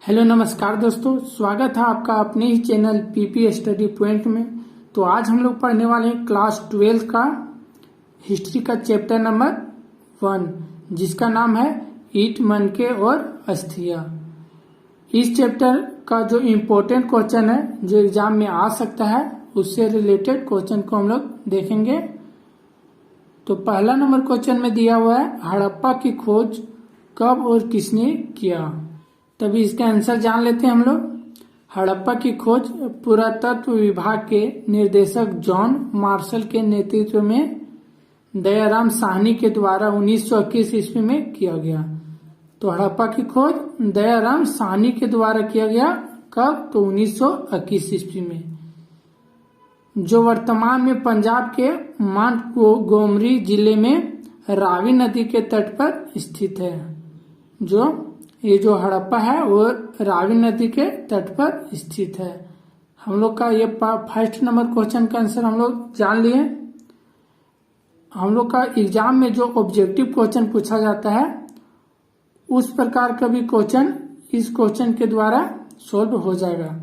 Hello नमस्कार दोस्तों, स्वागत है आपका अपने ही चैनल पीपी स्टडी पॉइंट में। तो आज हम लोग पढ़ने वाले हैं क्लास 12 का हिस्ट्री का चैप्टर नंबर 1, जिसका नाम है ईट, मनके और अस्थिया। इस चैप्टर का जो इम्पोर्टेंट क्वेश्चन है जो एग्जाम में आ सकता है, उससे रिलेटेड क्वेश्चन को हम लोग देखेंगे। तो पहला नंबर क्वेश्चन में दिया हुआ है, हड़प्पा की खोज कब और किसने किया। तभी इसका आंसर जान लेते हैं हम लोग। हड़प्पा की खोज पुरातत्व विभाग के निर्देशक जॉन मार्शल के नेतृत्व में दयाराम साहनी के द्वारा 1921 ईस्वी में किया गया। तो हड़प्पा की खोज दयाराम साहनी के द्वारा किया गया। कब? तो 1921 ईस्वी में, जो वर्तमान में पंजाब के मोंटगोमरी जिले में रावी नदी के तट पर स्थित है। ये जो हड़प्पा है वो रावी नदी के तट पर स्थित है। हम लोग का ये फर्स्ट नंबर क्वेश्चन का आंसर हम लोग जान लिए। हम लोग का एग्जाम में जो ऑब्जेक्टिव क्वेश्चन पूछा जाता है, उस प्रकार का भी क्वेश्चन इस क्वेश्चन के द्वारा सॉल्व हो जाएगा।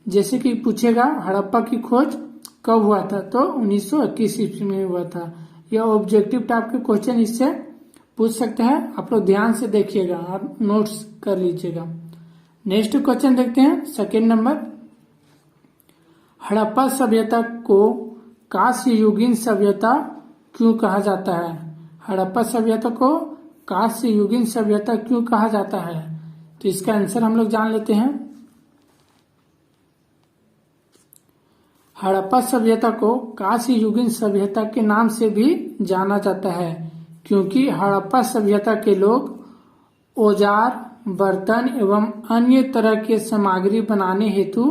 जैसे कि पूछेगा हड़प्पा की खोज कब हुआ था, तो 1921 ईस्वी में हुआ था। यह ऑब्जेक्टिव टाइप के क्वेश्चन इससे पूछ सकते हैं। आप लोग ध्यान से देखिएगा, आप नोट्स कर लीजिएगा। नेक्स्ट क्वेश्चन देखते हैं, सेकेंड नंबर। हड़प्पा सभ्यता को कांस्य युगीन सभ्यता क्यों कहा जाता है? हड़प्पा सभ्यता को कांस्य युगीन सभ्यता क्यों कहा जाता है? तो इसका आंसर हम लोग जान लेते हैं। हड़प्पा सभ्यता को कांस्य युगीन सभ्यता के नाम से भी जाना जाता है, क्योंकि हड़प्पा सभ्यता के लोग औजार, बर्तन एवं अन्य तरह के सामग्री बनाने हेतु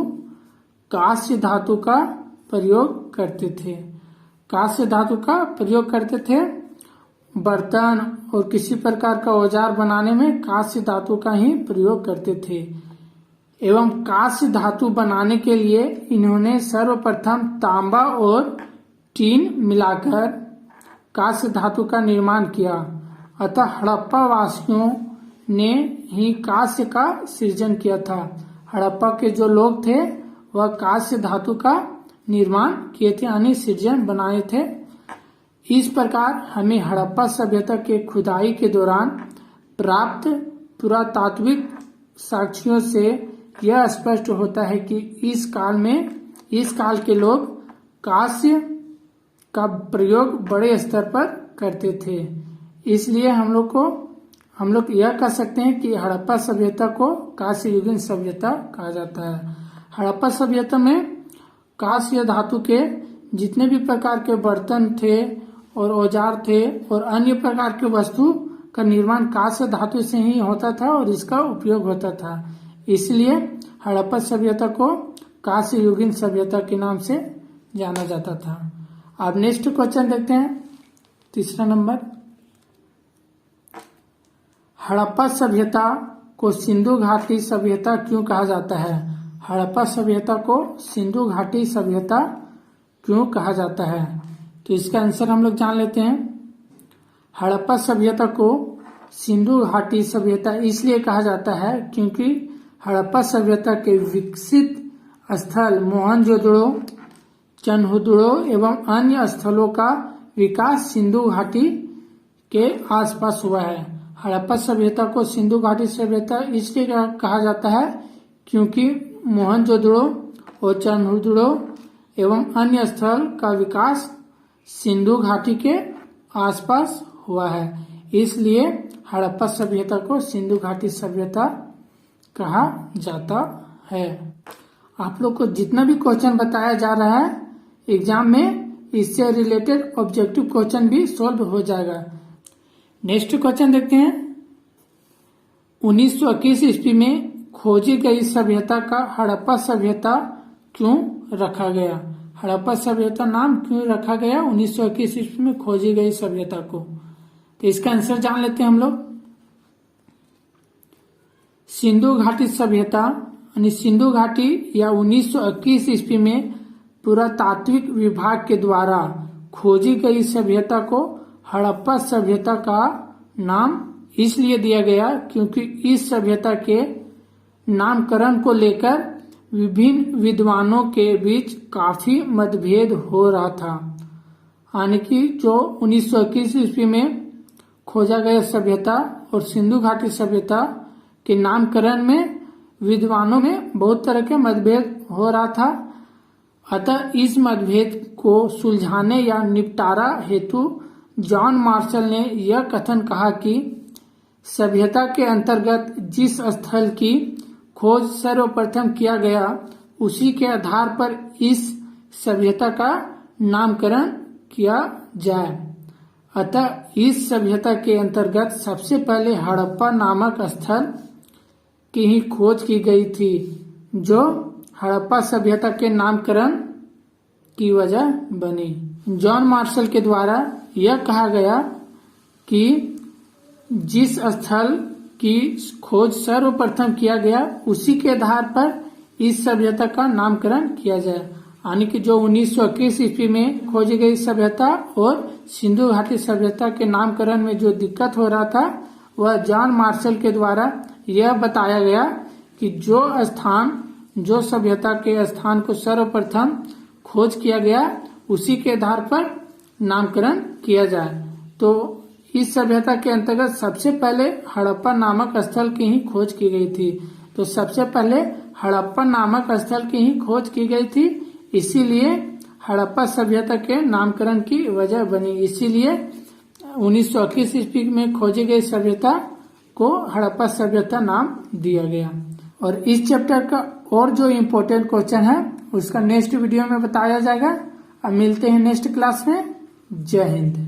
कांस्य धातु का प्रयोग करते थे। कांस्य धातु का प्रयोग करते थे। बर्तन और किसी प्रकार का औजार बनाने में कांस्य धातु का ही प्रयोग करते थे। एवं कांस्य धातु बनाने के लिए इन्होंने सर्वप्रथम तांबा और टीन मिलाकर कांस्य धातु का निर्माण किया। अतः हड़प्पा वासियों ने ही कांस्य का सृजन किया था। हड़प्पा के जो लोग थे वह कांस्य धातु का निर्माण किए थे, यानी सृजन बनाए थे। इस प्रकार हमें हड़प्पा सभ्यता के खुदाई के दौरान प्राप्त पुरातात्विक साक्ष्यों से यह स्पष्ट होता है कि इस काल के लोग कांस्य का प्रयोग बड़े स्तर पर करते थे। इसलिए हम लोग यह कह सकते हैं कि हड़प्पा सभ्यता को कांस्य युगीन सभ्यता कहा जाता है। हड़प्पा सभ्यता में कांस्य धातु के जितने भी प्रकार के बर्तन थे और औजार थे और अन्य प्रकार के वस्तु का निर्माण कांस्य धातु से ही होता था और इसका उपयोग होता था। इसलिए हड़प्पा सभ्यता को कांस्य युगीन सभ्यता के नाम से जाना जाता था। अब नेक्स्ट क्वेश्चन देखते हैं, तीसरा नंबर। हड़प्पा सभ्यता को सिंधु घाटी सभ्यता क्यों कहा जाता है? हड़प्पा सभ्यता को सिंधु घाटी सभ्यता क्यों कहा जाता है? तो इसका आंसर हम लोग जान लेते हैं। हड़प्पा सभ्यता को सिंधु घाटी सभ्यता इसलिए कहा जाता है क्योंकि हड़प्पा सभ्यता के विकसित स्थल मोहनजोदड़ो, चनहुदड़ो एवं अन्य स्थलों का विकास सिंधु घाटी के आसपास हुआ है। हड़प्पा सभ्यता को सिंधु घाटी सभ्यता इसलिए कहा जाता है क्योंकि मोहनजोदड़ो और चनहुदड़ो एवं अन्य स्थल का विकास सिंधु घाटी के आसपास हुआ है। इसलिए हड़प्पा सभ्यता को सिंधु घाटी सभ्यता कहा जाता है। आप लोग को जितना भी क्वेश्चन बताया जा रहा है एग्जाम में, इससे रिलेटेड ऑब्जेक्टिव क्वेश्चन भी सॉल्व हो जाएगा। नेक्स्ट क्वेश्चन देखते हैं। 1921 ईस्वी में खोजी गई सभ्यता का हड़प्पा सभ्यता क्यों रखा गया? हड़प्पा सभ्यता नाम क्यों रखा गया 1921 ईस्वी में खोजी गई सभ्यता को? तो इसका आंसर जान लेते हैं हम लोग। सिंधु घाटी सभ्यता यानी सिंधु घाटी या 1921 ईस्वी में पुरातात्विक विभाग के द्वारा खोजी गई सभ्यता को हड़प्पा सभ्यता का नाम इसलिए दिया गया क्योंकि इस सभ्यता के नामकरण को लेकर विभिन्न विद्वानों के बीच काफी मतभेद हो रहा था। यानी कि जो 1921 ईस्वी में खोजा गया सभ्यता और सिंधु घाटी सभ्यता के नामकरण में विद्वानों में बहुत तरह के मतभेद हो रहा था। अतः इस मतभेद को सुलझाने या निपटारा हेतु जॉन मार्शल ने यह कथन कहा कि सभ्यता के अंतर्गत जिस स्थल की खोज सर्वप्रथम किया गया उसी के आधार पर इस सभ्यता का नामकरण किया जाए। अतः इस सभ्यता के अंतर्गत सबसे पहले हड़प्पा नामक स्थल की ही खोज की गई थी, जो हड़प्पा सभ्यता के नामकरण की वजह बनी। जॉन मार्शल के द्वारा यह कहा गया कि जिस स्थल की खोज सर्वप्रथम किया गया उसी के आधार पर इस सभ्यता का नामकरण किया जाए। यानी कि जो 1921 ईस्वी में खोजी गई सभ्यता और सिंधु घाटी सभ्यता के नामकरण में जो दिक्कत हो रहा था वह जॉन मार्शल के द्वारा यह बताया गया कि जो सभ्यता के स्थान को सर्वप्रथम खोज किया गया उसी के आधार पर नामकरण किया जाए। तो इस सभ्यता के अंतर्गत सबसे पहले हड़प्पा नामक स्थल की ही खोज की गई थी। तो सबसे पहले हड़प्पा नामक स्थल की ही खोज की गई थी, इसीलिए हड़प्पा सभ्यता के नामकरण की वजह बनी। इसीलिए 1921 ईस्वी में खोजी गई सभ्यता को हड़प्पा सभ्यता नाम दिया गया। और इस चैप्टर का और जो इम्पोर्टेंट क्वेश्चन है उसका नेक्स्ट वीडियो में बताया जाएगा। अब मिलते हैं नेक्स्ट क्लास में। जय हिंद।